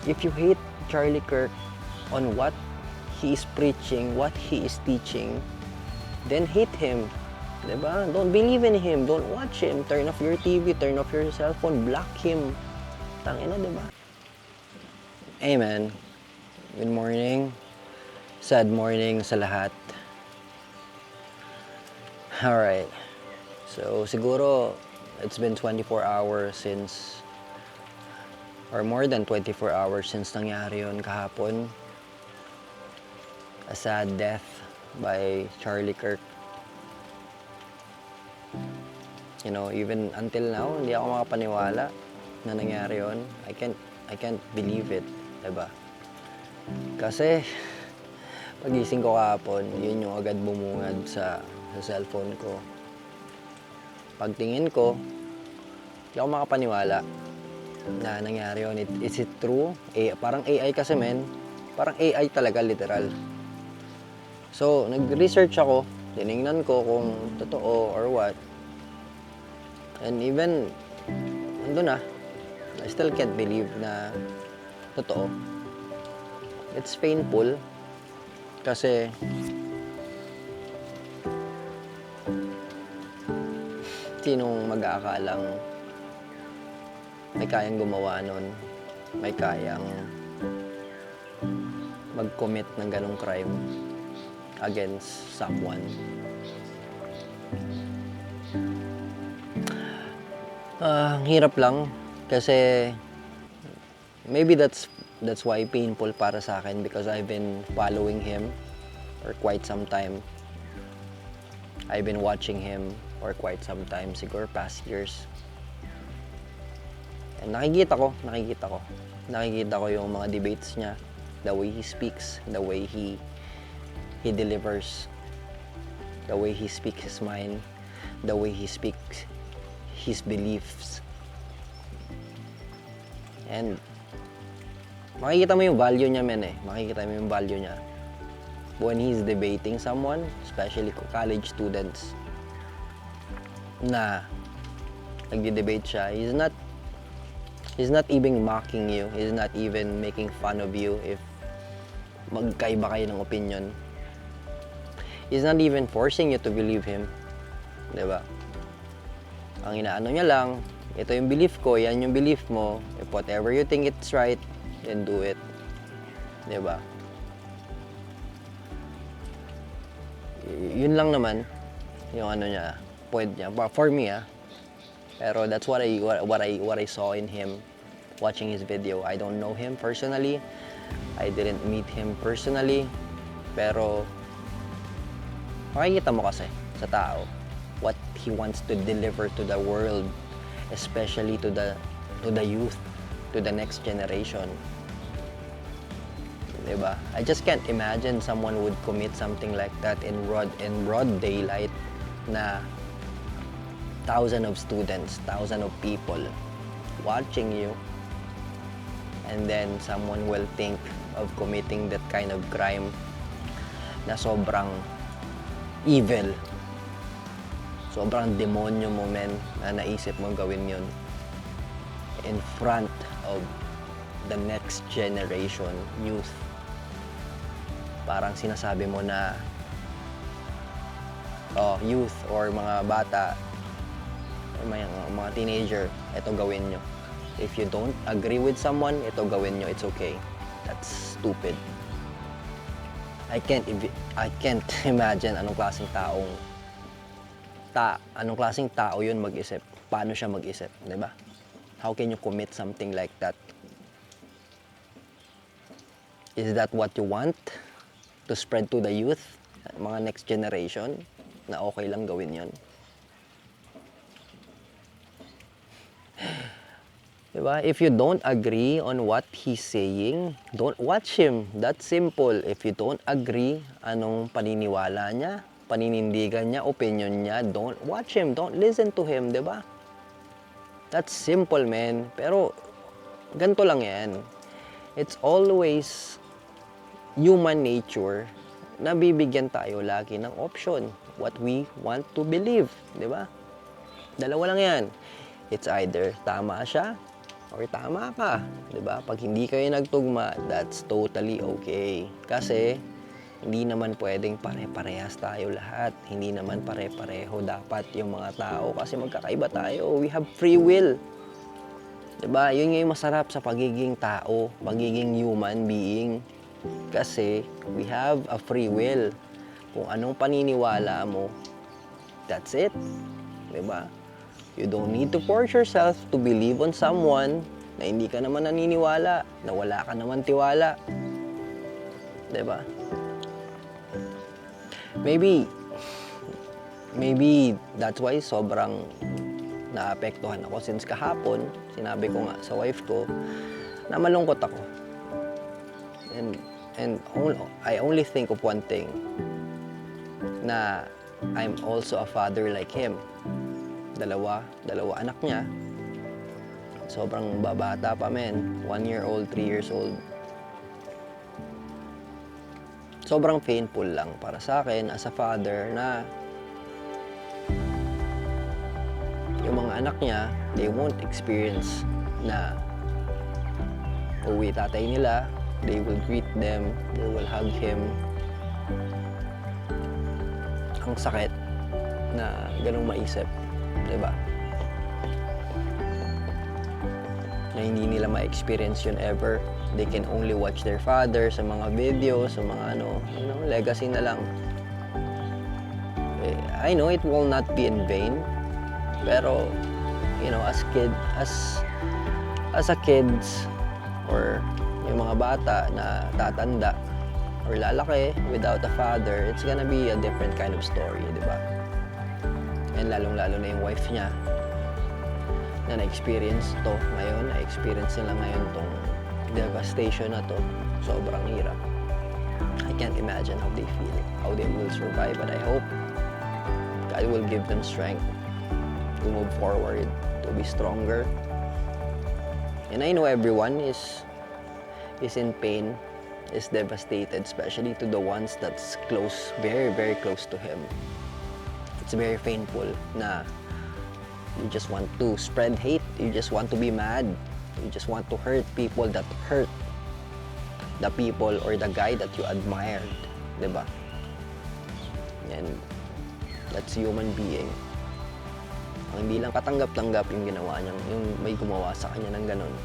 If you hate Charlie Kirk on what he is preaching, what he is teaching, then hate him. Diba? Don't believe in him. Don't watch him. Turn off your TV, turn off your cell phone, block him. Tangina, diba? Hey man, good morning. Sad morning sa lahat. Alright. So, siguro, it's been 24 hours since, or more than 24 hours since nangyari yun kahapon. A sad death by Charlie Kirk. You know, even until now, hindi ako makapaniwala na nangyari yun. I can't believe it, diba? Kasi, pagising ko kahapon, yun yung agad bumungad sa cellphone ko. Pagtingin ko, hindi ako makapaniwala na nangyari yun. Is it true? Parang AI kasi, men. Parang AI talaga, literal. So, nag-research ako. Tinignan ko kung totoo or what. And even, nandun na. I still can't believe na totoo. It's painful. Kasi, sinong mag-aakalang may kayang gumawa nun, may kayang mag-commit ng ganong crime against someone. Ang hirap lang kasi maybe that's why painful para sa akin because I've been following him for quite some time. I've been watching him for quite some time, siguro past years. And nakikita ko yung mga debates niya, the way he speaks, the way he delivers, the way he speaks his mind, the way he speaks his beliefs. And makikita mo yung value niya, men eh. Makikita mo yung value niya. When he's debating someone, especially college students, na nagde-debate siya, he's not even mocking you. He's not even making fun of you if magkaiba kayo ng opinion. He's not even forcing you to believe him. Diba? Ang inaano niya lang, ito yung belief ko, yan yung belief mo. If whatever you think it's right, then do it. Diba? Yun lang naman yung ano niya, point niya. But for me, pero that's what I saw in him watching his video. I don't know him personally. I didn't meet him personally. Pero makikita mo kasi sa tao what he wants to deliver to the world, especially to the youth, to the next generation. Diba? I just can't imagine someone would commit something like that in broad daylight na thousands of students, thousands of people watching you, and then someone will think of committing that kind of crime na sobrang evil, sobrang demonyo mo, men, na naisip mo gawin yun in front of the next generation, youth. Parang sinasabi mo na youth or mga bata, mga teenager, ito gawin nyo. If you don't agree with someone, ito gawin nyo, it's okay. That's stupid. I can't imagine anong klaseng tao yun mag-isip. Paano siya mag-isip, di ba? How can you commit something like that? Is that what you want to spread to the youth, mga next generation, na okay lang gawin yon? Diba? If you don't agree on what he's saying, don't watch him. That's simple. If you don't agree anong paniniwala niya, paninindigan niya, opinion niya, don't watch him. Don't listen to him, diba? That's simple, man. Pero ganito lang yan. It's always human nature na bibigyan tayo lagi ng option. What we want to believe, di ba? Dalawa lang yan. It's either tama siya or tama ka, 'di ba? Pag hindi kayo nagtugma, that's totally okay. Kasi hindi naman pwedeng pare-parehas tayo lahat. Hindi naman pare-pareho dapat yung mga tao kasi magkakaiba tayo. We have free will. 'Di ba? Yun yung masarap sa pagiging tao, pagiging human being. Kasi we have a free will. Kung anong paniniwala mo, that's it. 'Di ba? You don't need to force yourself to believe on someone na hindi ka naman naniniwala, na wala ka naman tiwala. 'Di ba? Maybe that's why sobrang naapektuhan ako since kahapon. Sinabi ko nga sa wife ko na malungkot ako. And I only think of one thing, na I'm also a father like him. Dalawa anak niya. Sobrang babata pa, men. 1 year old, 3 years old. Sobrang painful lang para sa akin as a father na yung mga anak niya, they won't experience na uwi tatay nila, they will greet them, they will hug him. Ang sakit na ganung maisip, 'di ba? Na hindi nila ma-experience yun ever. They can only watch their father sa mga videos, sa mga legacy na lang. I know it will not be in vain, pero as a kids or yung mga bata na tatanda or lalaki without a father, it's gonna be a different kind of story, di ba? And lalong-lalo na yung wife niya na na-experience to ngayon, na-experience nila ngayon tong devastation na to. Sobrang hirap. I can't imagine how they feel, how they will survive, but I hope God will give them strength to move forward, to be stronger. And I know everyone is in pain, is devastated, especially to the ones that's close, very, very close to him. It's very painful na you just want to spread hate, you just want to be mad, you just want to hurt people that hurt the people or the guy that you admired, di ba? And that's human being. Ang hindi lang katanggap-tanggap yung ginawa niya, yung may gumawa sa kanya ng ganun.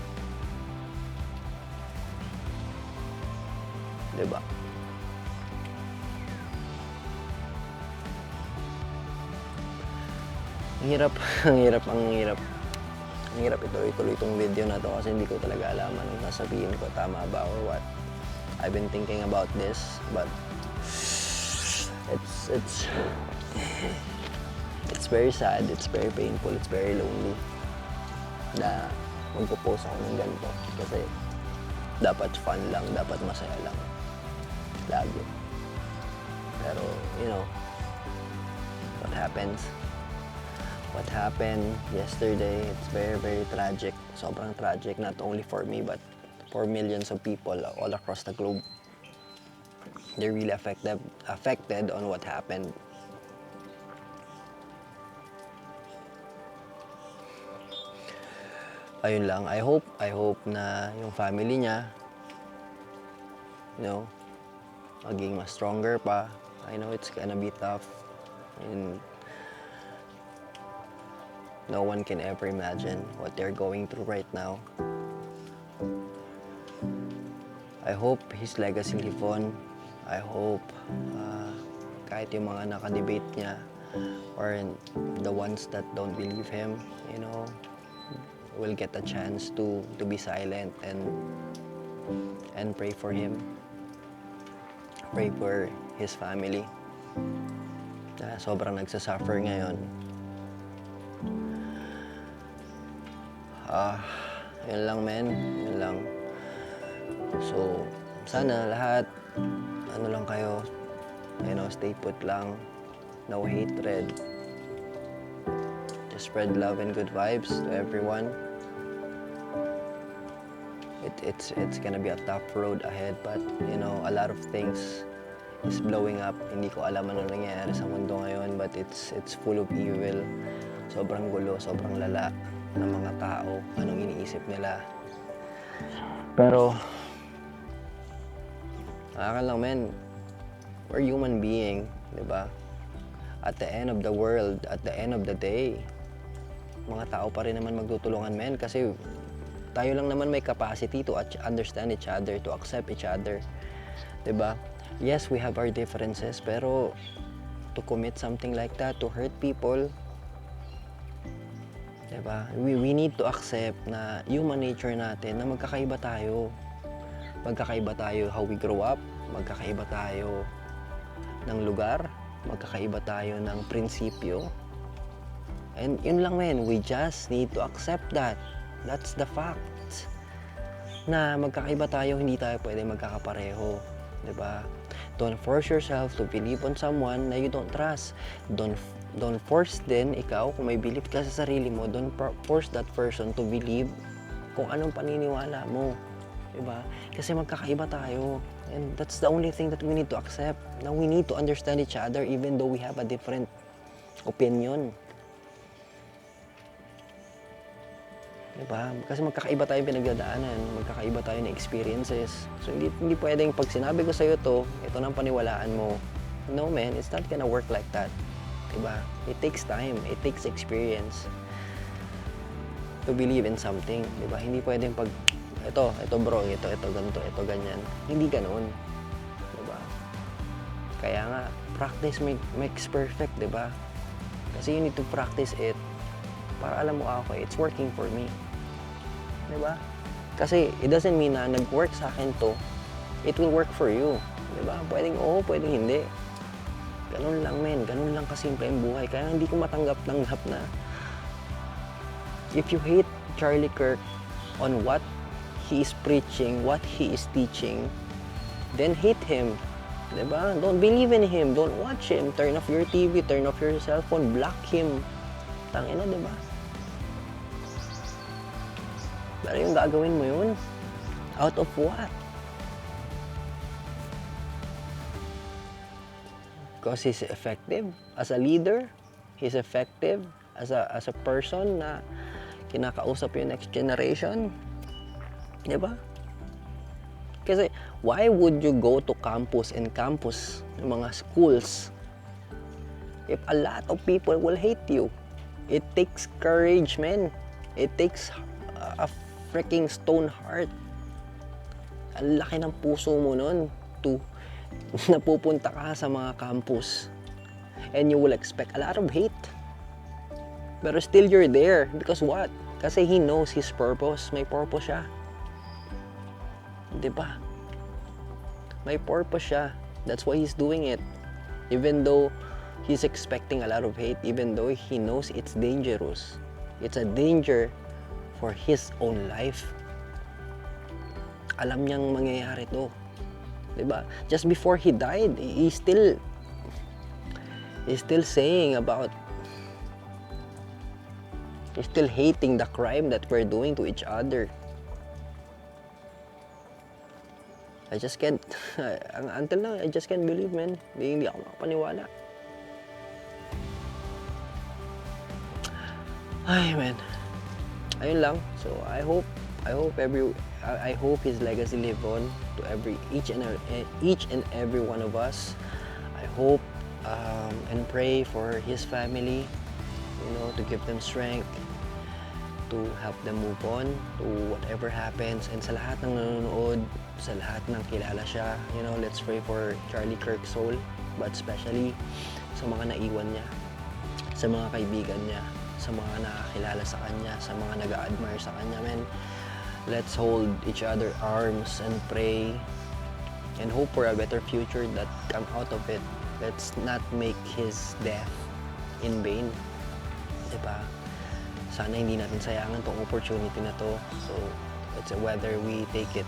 Di ba? Ang hirap ituloy-tuloy itong video na to kasi hindi ko talaga alam anong sasabihin ko, tama ba or what. I've been thinking about this, but it's very sad, it's very painful, it's very lonely na magpo-post ako ng ganito kasi dapat fun lang, dapat masaya lang lagi. Pero, what happened yesterday, it's very, very tragic. Sobrang tragic, not only for me, but for millions of people all across the globe. They're really affected on what happened. Ayun lang, I hope na yung family niya, maging mas stronger pa. I know it's gonna be tough, and no one can ever imagine what they're going through right now. I hope his legacy live on. I hope kahit yung mga nakadebate niya or the ones that don't believe him, will get a chance to be silent and pray for him. Pray for his family na sobrang nagsasuffer ngayon. Yun lang, men. Yun lang. So, sana lahat, lang kayo, stay put lang. No hatred. Just spread love and good vibes to everyone. It's gonna be a tough road ahead, but, a lot of things is blowing up. Hindi ko alam ano nangyayari sa mundo ngayon, but it's full of evil. Sobrang gulo, sobrang lala. ng mga tao, anong iniisip nila. Pero, akin lang men, we're human being, di ba? At the end of the world, at the end of the day, mga tao pa rin naman magtutulungan men kasi tayo lang naman may capacity to understand each other, to accept each other. Diba? Yes, we have our differences, pero to commit something like that, to hurt people, diba? We need to accept na human nature natin, na magkakaiba tayo. Magkakaiba tayo how we grow up, magkakaiba tayo ng lugar, magkakaiba tayo ng prinsipyo. And yun lang men, we just need to accept that. That's the fact. Na magkakaiba tayo, hindi tayo pwede magkakapareho. Diba? Don't force yourself to believe on someone na you don't trust. Don't force din ikaw, kung may belief ka sa sarili mo, don't force that person to believe kung anong paniniwala mo. Diba? Kasi magkakaiba tayo. And that's the only thing that we need to accept. Now we need to understand each other even though we have a different opinion. Diba? Kasi magkakaiba tayong pinagdadaanan, magkakaiba tayo ng experiences. So hindi pwedeng pag sinabi ko sa'yo ito nang paniwalaan mo. No man, it's not gonna work like that. Diba? It takes time, it takes experience to believe in something. Diba? Hindi pwedeng pag ito bro, ito ganito, ito ganyan. Hindi ganoon. Diba? Kaya nga, practice makes perfect, diba? Kasi you need to practice it para alam mo okay, it's working for me. Diba? Kasi it doesn't mean na nag-work sa akin to, it will work for you. Diba? Pwedeng oo, pwedeng hindi. Ganun lang men, ganun lang kasimple ang buhay. Kaya hindi ko matanggap na if you hate Charlie Kirk on what he is preaching, what he is teaching, then hate him. Diba? Don't believe in him, don't watch him, turn off your TV, turn off your cell phone, block him. Tangina, diba? Pero yung gagawin mo yun, out of what? Because he's effective as a leader, he's effective as a person na kinakausap yung next generation. Diba? Kasi why would you go to campus, yung mga schools, if a lot of people will hate you? It takes courage, man. It takes a freaking stone heart. Ang laki ng puso mo nun to napupunta ka sa mga campus and you will expect a lot of hate. Pero still you're there. Because what? Kasi he knows his purpose. May purpose siya. Diba? May purpose siya. That's why he's doing it. Even though he's expecting a lot of hate, even though he knows it's dangerous. It's a danger for his own life. Alam niyang mangyayari to. Diba? Just before he died, he's still saying about, he's still hating the crime that we're doing to each other. I just can't, until now, I just can't believe, man. Hindi ako makapaniwala. Ay, man. Ayun lang. So I hope his legacy live on to each and every one of us. I hope and pray for his family, to give them strength, to help them move on to whatever happens. And sa lahat ng nanonood, sa lahat ng kilala siya, let's pray for Charlie Kirk's soul, but especially sa mga naiwan niya, sa mga kaibigan niya, sa mga nakakilala sa kanya, sa mga nag-a-admire sa kanya, man. Let's hold each other arms and pray and hope for a better future that come out of it. Let's not make his death in vain. Diba? Sana hindi natin sayangan tong opportunity na to. So, it's whether we take it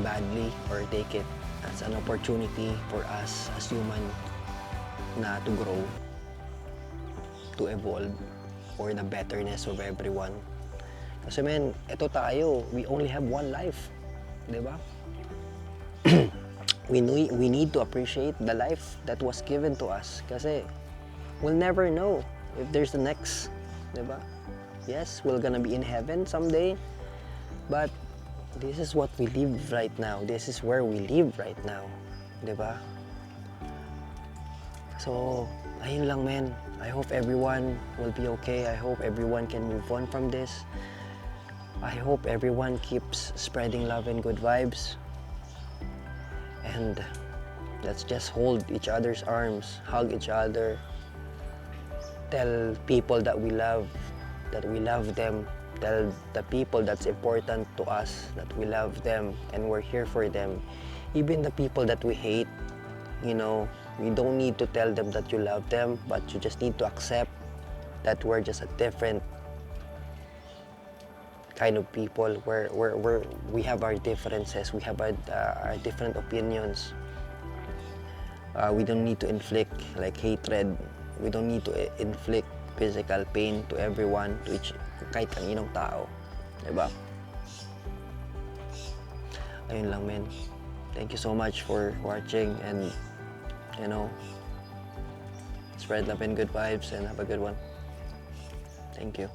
badly or take it as an opportunity for us as human na to grow, to evolve for the betterness of everyone. Kasi men, ito tayo, we only have one life. Diba? We need to appreciate the life that was given to us. Kasi we'll never know if there's the next. Diba? Yes, we're gonna be in heaven someday, but this is what we live right now. This is where we live right now. Diba? So, ayun lang, men. I hope everyone will be okay. I hope everyone can move on from this. I hope everyone keeps spreading love and good vibes. And let's just hold each other's arms, hug each other, tell people that we love them, tell the people that's important to us that we love them and we're here for them. Even the people that we hate, you know, you don't need to tell them that you love them, but you just need to accept that we're just a different kind of people where we have our differences, we have our different opinions. We don't need to inflict like hatred. We don't need to inflict physical pain to everyone, to each, kahit kaninong tao. Diba? Ayun lang, men. Thank you so much for watching and, you know, spread love and good vibes and have a good one. Thank you.